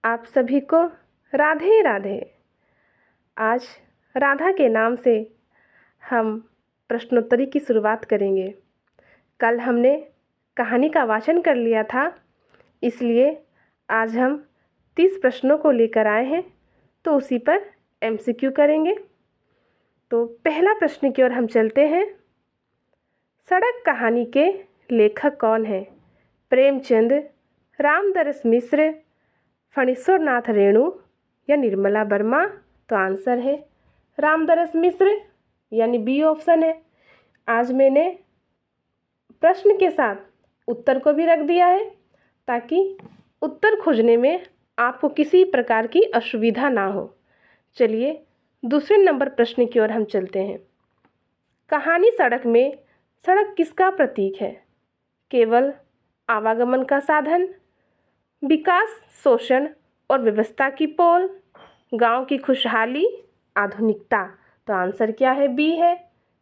आप सभी को राधे राधे। आज राधा के नाम से हम प्रश्नोत्तरी की शुरुआत करेंगे। कल हमने कहानी का वाचन कर लिया था, इसलिए आज हम 30 प्रश्नों को लेकर आए हैं, तो उसी पर एमसीक्यू करेंगे। तो पहला प्रश्न की ओर हम चलते हैं। सड़क कहानी के लेखक कौन हैं? प्रेमचंद, रामदरस मिश्र, फणीश्वर नाथ रेणु या निर्मला वर्मा? तो आंसर है रामदरस मिश्र, यानी बी ऑप्शन है। आज मैंने प्रश्न के साथ उत्तर को भी रख दिया है ताकि उत्तर खोजने में आपको किसी प्रकार की असुविधा ना हो। चलिए दूसरे नंबर प्रश्न की ओर हम चलते हैं। कहानी सड़क में सड़क किसका प्रतीक है? केवल आवागमन का साधन, विकास, शोषण और व्यवस्था की पोल, गांव की खुशहाली, आधुनिकता? तो आंसर क्या है? बी है,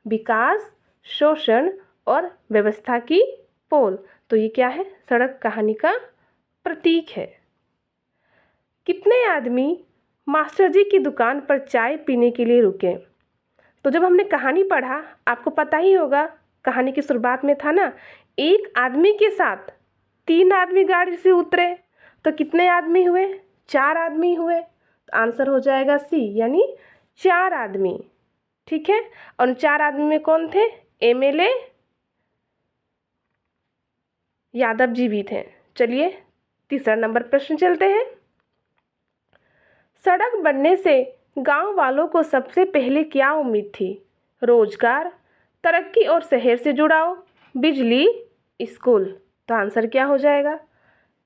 विकास, शोषण और व्यवस्था की पोल। तो ये क्या है? सड़क कहानी का प्रतीक है। कितने आदमी मास्टर जी की दुकान पर चाय पीने के लिए रुके? तो जब हमने कहानी पढ़ा, आपको पता ही होगा, कहानी की शुरुआत में था ना, एक आदमी के साथ 3 आदमी गाड़ी से उतरे, तो कितने आदमी हुए? 4 आदमी हुए। तो आंसर हो जाएगा सी, यानी 4 आदमी। ठीक है, और उन 4 आदमी में कौन थे? एमएलए यादव जी भी थे। चलिए तीसरा नंबर प्रश्न चलते हैं। सड़क बनने से गांव वालों को सबसे पहले क्या उम्मीद थी? रोजगार, तरक्की और शहर से जुड़ाव, बिजली, स्कूल? तो आंसर क्या हो जाएगा?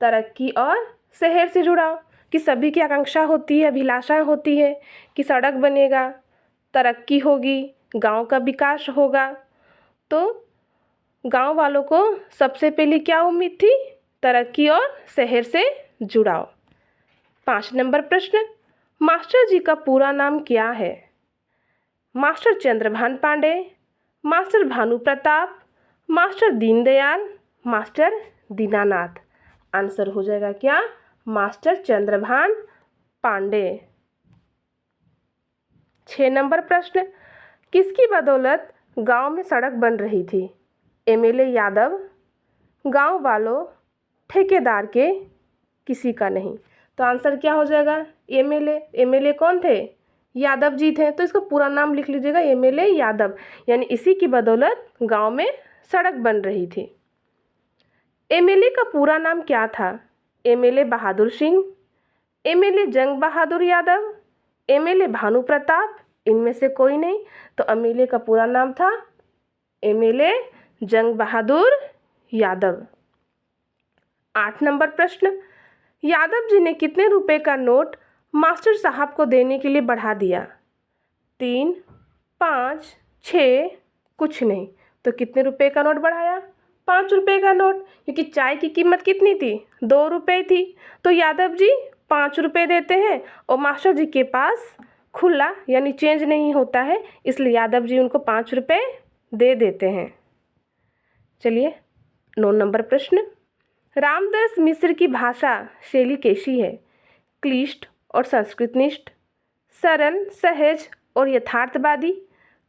तरक्की और शहर से जुड़ाव। कि सभी की आकांक्षा होती है, अभिलाषाएं होती है कि सड़क बनेगा, तरक्की होगी, गांव का विकास होगा। तो गांव वालों को सबसे पहले क्या उम्मीद थी? तरक्की और शहर से जुड़ाव। 5 नंबर प्रश्न। मास्टर जी का पूरा नाम क्या है? Master Chandrabhan Pandey, master Bhanu Pratap, master Dindayal, master Dinanath? Answer हो जाएगा क्या? मास्टर चंद्रभान पांडे। 6 नंबर प्रश्न। किसकी बदौलत गांव में सड़क बन रही थी? एमएलए यादव, गांव वालों, ठेकेदार के, किसी का नहीं? तो आंसर क्या हो जाएगा? एमएलए। एमएलए कौन थे? यादव जी थे। तो इसका पूरा नाम लिख लीजिएगा, एमएलए यादव, यानी इसी की बदौलत गांव में सड़क बन रही थी। एमएलए का पूरा नाम क्या था? एमएलए बहादुर सिंह, एमएलए जंग बहादुर यादव, एमएलए भानु प्रताप? इनमें से कोई नहीं। तो एमएलए का पूरा नाम था एमएलए जंग बहादुर यादव। 8 नंबर प्रश्न। यादव जी ने कितने रुपए का नोट मास्टर साहब को देने के लिए बढ़ा दिया? 3, 5, 6, कुछ नहीं। तो कितने रुपए का नोट बढ़ाया? 5 रुपए का नोट, क्योंकि चाय की कीमत कितनी थी? 2 रुपए थी। तो यादव जी 5 रुपए देते हैं और मास्टर जी के पास खुला यानी चेंज नहीं होता है, इसलिए यादव जी उनको 5 रुपए दे देते हैं। चलिए 9 नंबर प्रश्न। रामदास मिश्र की भाषा शैली कैसी है? क्लिष्ट और संस्कृतनिष्ठ, सरल, सहज और यथार्थवादी,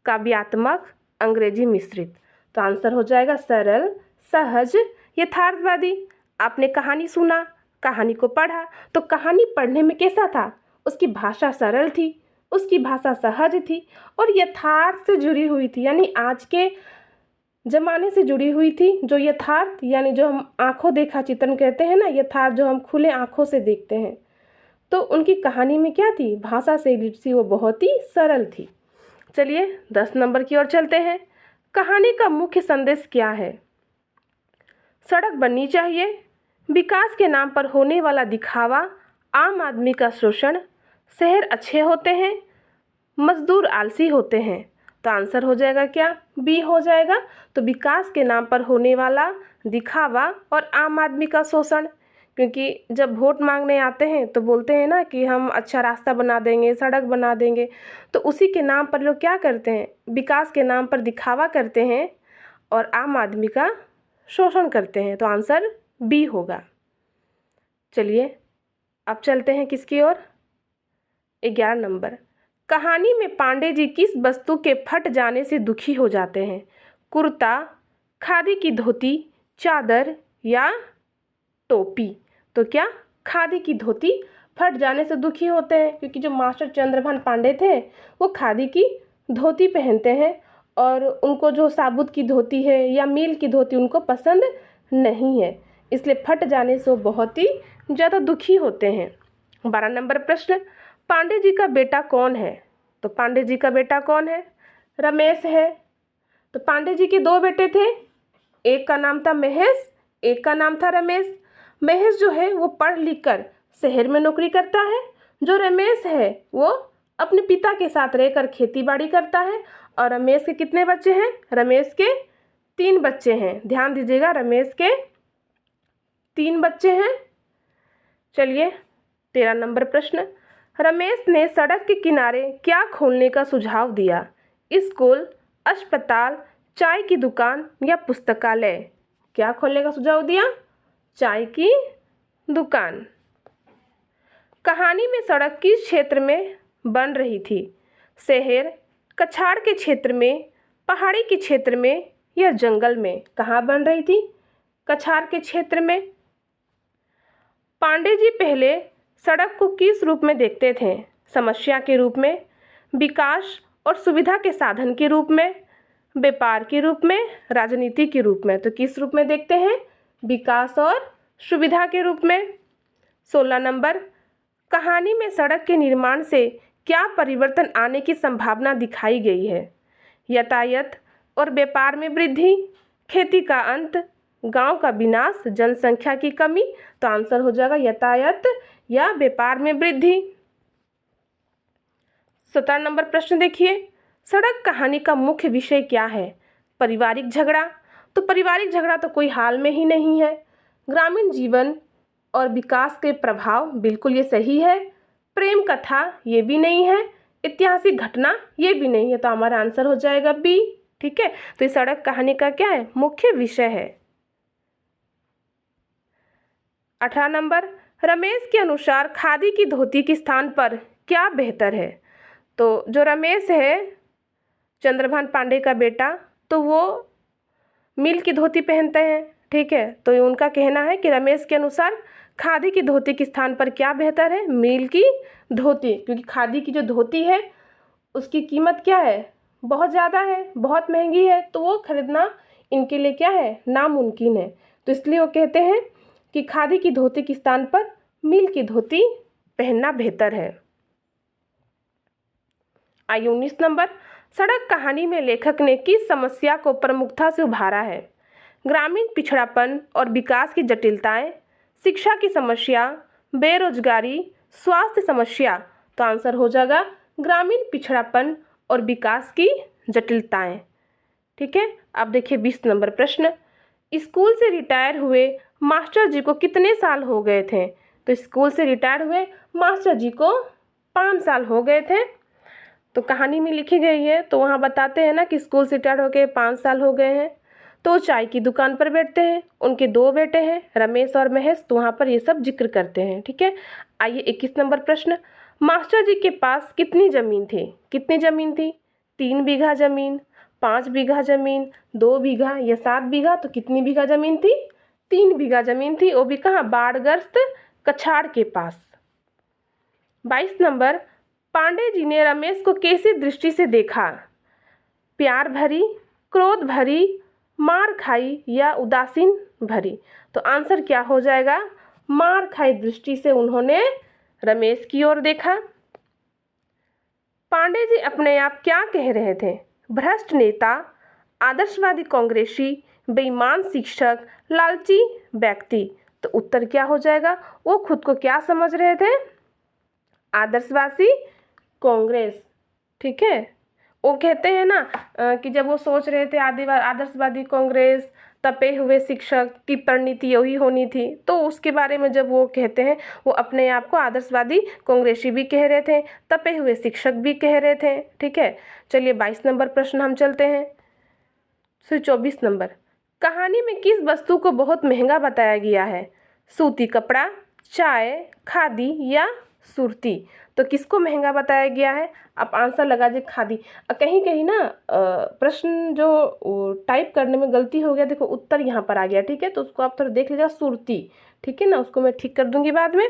काव्यात्मक, अंग्रेजी मिश्रित? तो आंसर हो जाएगा सरल, सहज, यथार्थवादी। आपने कहानी सुना, कहानी को पढ़ा, तो कहानी पढ़ने में कैसा था? उसकी भाषा सरल थी, उसकी भाषा सहज थी और यथार्थ से जुड़ी हुई थी, यानी आज के जमाने से जुड़ी हुई थी। जो यथार्थ यानी जो हम आंखों देखा चित्रण कहते हैं ना, यथार्थ जो हम खुले आंखों से देखते हैं, तो उनकी कहानी में क्या थी? भाषा शैली थी, वो बहुत ही सरल थी। चलिए 10 नंबर की ओर चलते हैं। कहानी का मुख्य संदेश क्या है? सड़क बननी चाहिए, विकास के नाम पर होने वाला दिखावा, आम आदमी का शोषण, शहर अच्छे होते हैं, मजदूर आलसी होते हैं? तो आंसर हो जाएगा क्या? बी हो जाएगा। तो विकास के नाम पर होने वाला दिखावा और आम आदमी का शोषण, क्योंकि जब वोट मांगने आते हैं तो बोलते हैं ना कि हम अच्छा रास्ता बना देंगे, सड़क बना देंगे, तो उसी के नाम पर लोग क्या करते हैं? विकास के नाम पर दिखावा करते हैं और आम आदमी का शोषण करते हैं। तो आंसर बी होगा। चलिए अब चलते हैं किसकी ओर। 11 नंबर, कहानी में पांडे जी किस वस्तु के फट जाने से दुखी हो जाते हैं? कुर्ता, खादी की धोती, चादर या टोपी? तो क्या खादी की धोती फट जाने से दुखी होते हैं, क्योंकि जो मास्टर चंद्रभान पांडे थे वो खादी की धोती पहनते हैं और उनको जो साबुत की धोती है या मील की धोती उनको पसंद नहीं है, इसलिए फट जाने से वो बहुत ही ज़्यादा दुखी होते हैं। 12 नंबर प्रश्न, पांडे जी का बेटा कौन है? तो पांडे जी का बेटा कौन है? रमेश है। तो पांडे जी के 2 बेटे थे, एक का नाम था महेश, एक का नाम था रमेश। महेश जो है वो पढ़ लिख कर शहर में नौकरी करता है, जो रमेश है वो अपने पिता के साथ रहकर खेती बाड़ी करता है। और रमेश के कितने बच्चे हैं? रमेश के 3 बच्चे हैं। ध्यान दीजिएगा, रमेश के 3 बच्चे हैं। चलिए 13 नंबर प्रश्न, रमेश ने सड़क के किनारे क्या खोलने का सुझाव दिया? स्कूल, अस्पताल, चाय की दुकान या पुस्तकालय? क्या खोलने का सुझाव दिया? चाय की दुकान। कहानी में सड़क किस क्षेत्र में बन रही थी? शहर, कछाड़ के क्षेत्र में, पहाड़ी के क्षेत्र में या जंगल में? कहाँ बन रही थी? कछाड़ के क्षेत्र में। पांडे जी पहले सड़क को किस रूप में देखते थे? समस्या के रूप में, विकास और सुविधा के साधन के रूप में, व्यापार के रूप में, राजनीति के रूप में? तो किस रूप में देखते हैं? विकास और सुविधा के रूप में। 16 नंबर, कहानी में सड़क के निर्माण से क्या परिवर्तन आने की संभावना दिखाई गई है? यातायात और व्यापार में वृद्धि, खेती का अंत, गांव का विनाश, जनसंख्या की कमी? तो आंसर हो जाएगा यातायात या व्यापार में वृद्धि। 17 नंबर प्रश्न देखिए, सड़क कहानी का मुख्य विषय क्या है? पारिवारिक झगड़ा? तो पारिवारिक झगड़ा तो कोई हाल में ही नहीं है। ग्रामीण जीवन और विकास के प्रभाव? बिल्कुल ये सही है। प्रेम कथा? ये भी नहीं है। ऐतिहासिक घटना? ये भी नहीं है। तो हमारा आंसर हो जाएगा बी। ठीक है, तो ये सड़क कहानी का क्या है? मुख्य विषय है। 18 नंबर, रमेश के अनुसार खादी की धोती के स्थान पर क्या बेहतर है? तो जो रमेश है, चंद्रभान पांडे का बेटा, तो वो मील की धोती पहनते हैं। ठीक है, तो ये उनका कहना है कि रमेश के अनुसार खादी की धोती के स्थान पर क्या बेहतर है? मील की धोती, क्योंकि खादी की जो धोती है उसकी कीमत क्या है? बहुत ज़्यादा है, बहुत महंगी है, तो वो खरीदना इनके लिए क्या है? नामुमकिन है। तो इसलिए वो कहते हैं कि खादी की धोती के स्थान पर मील की धोती पहनना बेहतर है। आइए 19 नंबर, सड़क कहानी में लेखक ने किस समस्या को प्रमुखता से उभारा है? ग्रामीण पिछड़ापन और विकास की जटिलताएं, शिक्षा की समस्या, बेरोजगारी, स्वास्थ्य समस्या? तो आंसर हो जाएगा ग्रामीण पिछड़ापन और विकास की जटिलताएं। ठीक है, अब देखिए 20 नंबर प्रश्न, स्कूल से रिटायर हुए मास्टर जी को कितने साल हो गए थे? तो स्कूल से रिटायर हुए मास्टर जी को 5 साल हो गए थे। तो कहानी में लिखी गई है, तो वहाँ बताते हैं ना कि स्कूल से रिटायर होके 5 साल हो गए हैं। तो चाय की दुकान पर बैठते हैं, उनके 2 बेटे हैं रमेश और महेश, तो वहाँ पर ये सब जिक्र करते हैं। ठीक है, आइए 21 नंबर प्रश्न, मास्टर जी के पास कितनी ज़मीन थी? कितनी ज़मीन थी? 3 बीघा ज़मीन, 5 बीघा ज़मीन, 2 बीघा या 7 बीघा? तो कितनी बीघा ज़मीन थी? 3 बीघा ज़मीन थी, वो भी कहाँ? बाढ़ग्रस्त कछाड़ के पास। 22 नंबर, पांडे जी ने रमेश को कैसी दृष्टि से देखा? प्यार भरी, क्रोध भरी, मार खाई या उदासीन भरी? तो आंसर क्या हो जाएगा? मार खाई दृष्टि से उन्होंने रमेश की ओर देखा। पांडे जी अपने आप क्या कह रहे थे? भ्रष्ट नेता, आदर्शवादी कांग्रेसी, बेईमान शिक्षक, लालची व्यक्ति? तो उत्तर क्या हो जाएगा? वो खुद को क्या समझ रहे थे? आदर्शवादी कांग्रेस। ठीक है, वो कहते हैं ना कि जब वो सोच रहे थे आदर्शवादी कांग्रेस, तपे हुए शिक्षक की परिणति यही होनी थी, तो उसके बारे में जब वो कहते हैं, वो अपने आप को आदर्शवादी कांग्रेसी भी कह रहे थे, तपे हुए शिक्षक भी कह रहे थे। ठीक है, चलिए 22 नंबर प्रश्न हम चलते हैं। फिर 24 नंबर, कहानी में किस वस्तु को बहुत महंगा बताया गया है? सूती कपड़ा, चाय, खादी या सुर्ती। तो किसको महंगा बताया गया है? आप आंसर लगा दीजिए खादी। कहीं कहीं ना प्रश्न जो टाइप करने में गलती हो गया, देखो उत्तर यहाँ पर आ गया, ठीक है, तो उसको आप थोड़ा देख लीजिएगा, सुर्ती, ठीक है ना, उसको मैं ठीक कर दूंगी बाद में।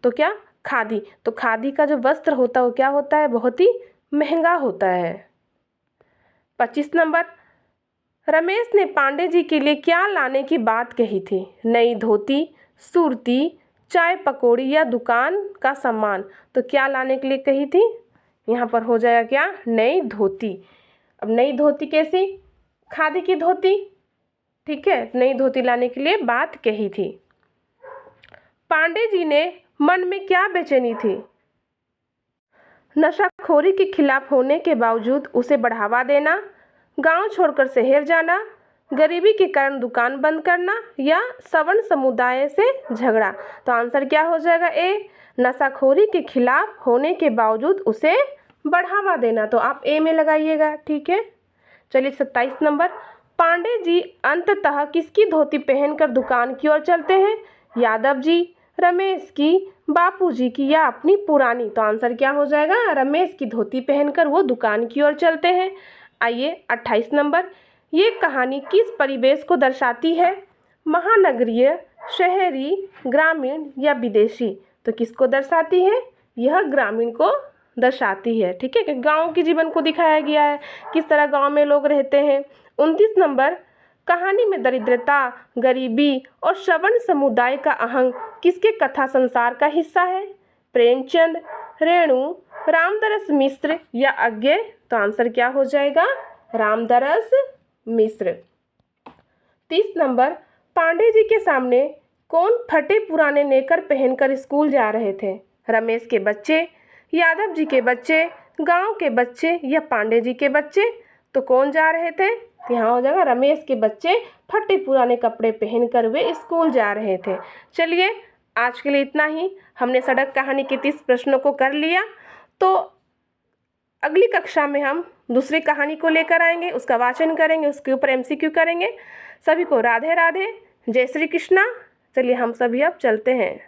तो क्या? खादी। तो खादी का जो वस्त्र होता है वो क्या होता है? बहुत ही महंगा होता है। 25 नंबर, रमेश ने पांडे जी के लिए क्या लाने की बात कही थी? नई धोती, सुर्ती, चाय पकौड़ी या दुकान का सामान। तो क्या लाने के लिए कही थी? यहाँ पर हो जाएगा क्या? नई धोती। अब नई धोती कैसी? खादी की धोती, ठीक है, नई धोती लाने के लिए बात कही थी। पांडे जी ने मन में क्या बेचैनी थी? नशाखोरी के खिलाफ होने के बावजूद उसे बढ़ावा देना, गांव छोड़कर शहर जाना, गरीबी के कारण दुकान बंद करना या सवर्ण समुदाय से झगड़ा। तो आंसर क्या हो जाएगा? ए, नशाखोरी के खिलाफ होने के बावजूद उसे बढ़ावा देना। तो आप ए में लगाइएगा, ठीक है। चलिए 27 नंबर, पांडे जी अंततः किसकी धोती पहनकर दुकान की ओर चलते हैं? यादव जी, रमेश की, बापूजी की या अपनी पुरानी। तो आंसर क्या हो जाएगा? रमेश की धोती पहनकर वो दुकान की ओर चलते हैं। आइए 28 नंबर, ये कहानी किस परिवेश को दर्शाती है? महानगरीय, शहरी, ग्रामीण या विदेशी। तो किसको दर्शाती है? यह ग्रामीण को दर्शाती है, ठीक है, कि गांव के जीवन को दिखाया गया है, किस तरह गांव में लोग रहते हैं। 29 नंबर, कहानी में दरिद्रता, गरीबी और सवर्ण समुदाय का आहंग किसके कथा संसार का हिस्सा है? प्रेमचंद, रेणु, रामदरस मिश्र या अज्ञे। तो आंसर क्या हो जाएगा? रामदरस मिश्र। 30 नंबर, पांडे जी के सामने कौन फटे पुराने नेकर पहनकर स्कूल जा रहे थे? रमेश के बच्चे, यादव जी के बच्चे, गांव के बच्चे या पांडे जी के बच्चे। तो कौन जा रहे थे? यहाँ हो जाएगा रमेश के बच्चे फटे पुराने कपड़े पहनकर वे स्कूल जा रहे थे। चलिए आज के लिए इतना ही। हमने सड़क कहानी के 30 प्रश्नों को कर लिया। तो अगली कक्षा में हम दूसरी कहानी को लेकर आएंगे, उसका वाचन करेंगे, उसके ऊपर MCQ करेंगे। सभी को राधे राधे, जय श्री कृष्णा। चलिए हम सभी अब चलते हैं।